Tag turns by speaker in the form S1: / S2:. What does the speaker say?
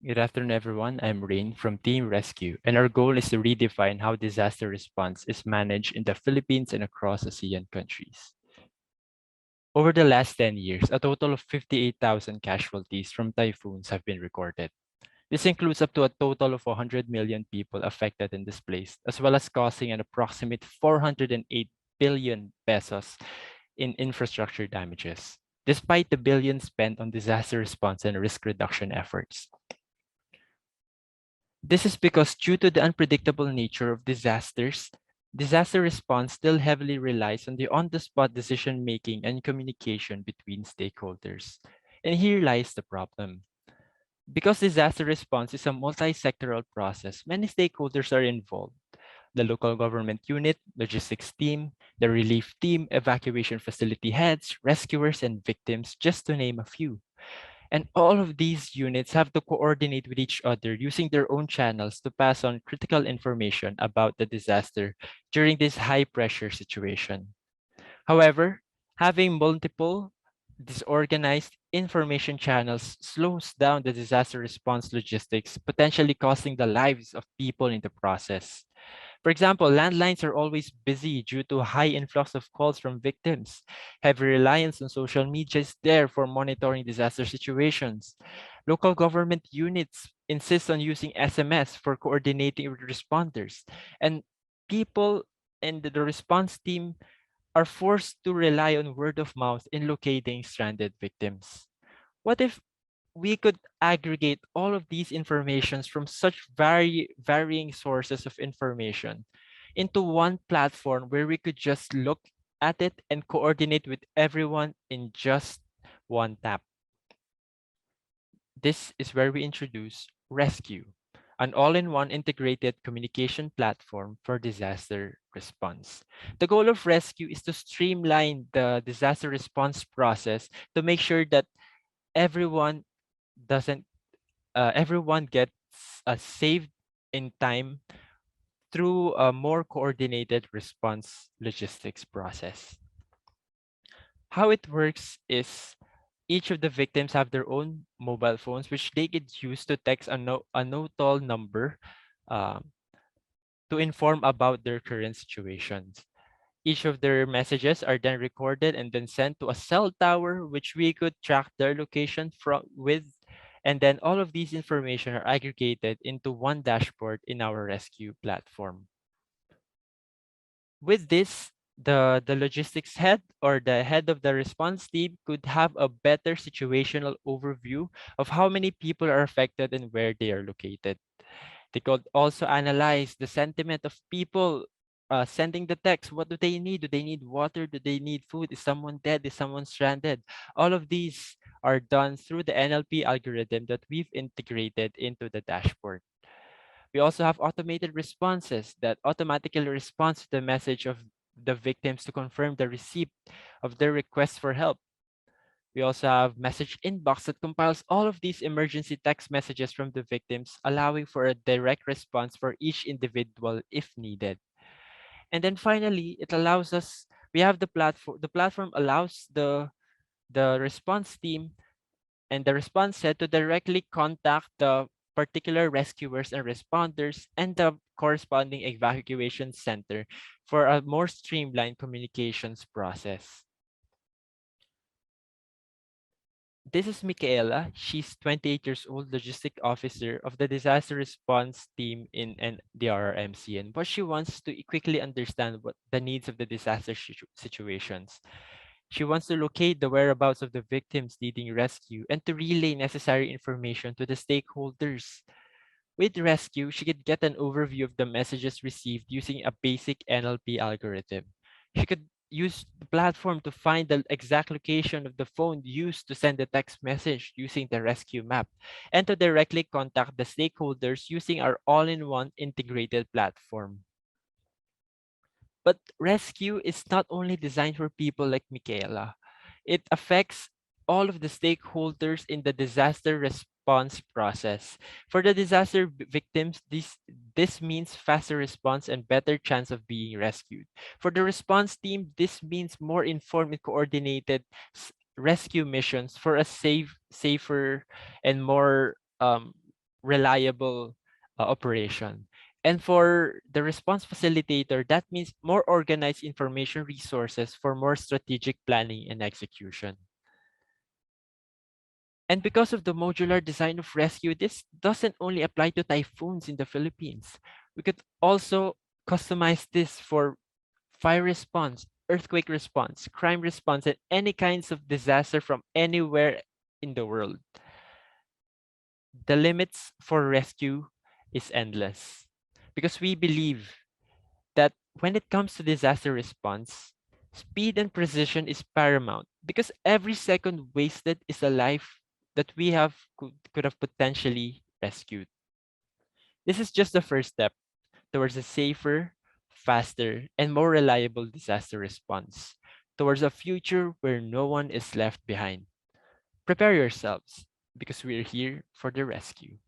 S1: Good afternoon, everyone. I'm Rain from Team ResQ, and our goal is to redefine how disaster response is managed in the Philippines and across ASEAN countries. Over the last 10 years, a total of 58,000 casualties from typhoons have been recorded. This includes up to a total of 100 million people affected and displaced, as well as causing an approximate 408 billion pesos in infrastructure damages. Despite the billions spent on disaster response and risk reduction efforts, this is because due to the unpredictable nature of disasters, disaster response still heavily relies on the on-the-spot decision-making and communication between stakeholders. And here lies the problem. Because disaster response is a multi-sectoral process, many stakeholders are involved. The local government unit, logistics team, the relief team, evacuation facility heads, rescuers, and victims, just to name a few. And all of these units have to coordinate with each other using their own channels to pass on critical information about the disaster during this high pressure situation. However, having multiple disorganized information channels slows down the disaster response logistics, potentially costing the lives of people in the process. For example, landlines are always busy due to high influx of calls from victims. Heavy reliance on social media is there for monitoring disaster situations. Local government units insist on using SMS for coordinating with responders. And people and the response team are forced to rely on word of mouth in locating stranded victims. What if we could aggregate all of these informations from such varying sources of information into one platform where we could just look at it and coordinate with everyone in just one tap? This is where we introduce ResQ, an all-in-one integrated communication platform for disaster response. The goal of ResQ is to streamline the disaster response process to make sure that everyone doesn't everyone gets saved in time through a more coordinated response logistics process. How it works is each of the victims have their own mobile phones, which they could use to text a no-toll number uh, to inform about their current situations. Each of their messages are then recorded and then sent to a cell tower, which we could track their location from with. And then all of these information are aggregated into one dashboard in our rescue platform. With this, the logistics head or the head of the response team could have a better situational overview of how many people are affected and where they are located. They could also analyze the sentiment of people sending the text. What do they need? Do they need water? Do they need food? Is someone dead? Is someone stranded? All of these are done through the NLP algorithm that we've integrated into the dashboard. We also have automated responses that automatically respond to the message of the victims to confirm the receipt of their request for help. We also have message inbox that compiles all of these emergency text messages from the victims, allowing for a direct response for each individual if needed. And then finally, it allows us, we have the platform allows the response team and the response set to directly contact the particular rescuers and responders and the corresponding evacuation center for a more streamlined communications process. This is Michaela. She's 28 years old, logistic officer of the disaster response team in the RRMC. And what she wants to quickly understand what the needs of the disaster situations. She wants to locate the whereabouts of the victims needing rescue and to relay necessary information to the stakeholders. With rescue, she could get an overview of the messages received using a basic NLP algorithm. She could use the platform to find the exact location of the phone used to send the text message using the rescue map, and to directly contact the stakeholders using our all-in-one integrated platform. But rescue is not only designed for people like Michaela. It affects all of the stakeholders in the disaster response process. For the disaster victims, this means faster response and better chance of being rescued. For the response team, this means more informed and coordinated rescue missions for a safer and more reliable operation. And for the response facilitator, that means more organized information resources for more strategic planning and execution. And because of the modular design of rescue, this doesn't only apply to typhoons in the Philippines. We could also customize this for fire response, earthquake response, crime response, and any kinds of disaster from anywhere in the world. The limits for rescue is endless because we believe that when it comes to disaster response, speed and precision is paramount because every second wasted is a life that we could have potentially rescued. This is just the first step towards a safer, faster, and more reliable disaster response, towards a future where no one is left behind. Prepare yourselves because we're here for the rescue.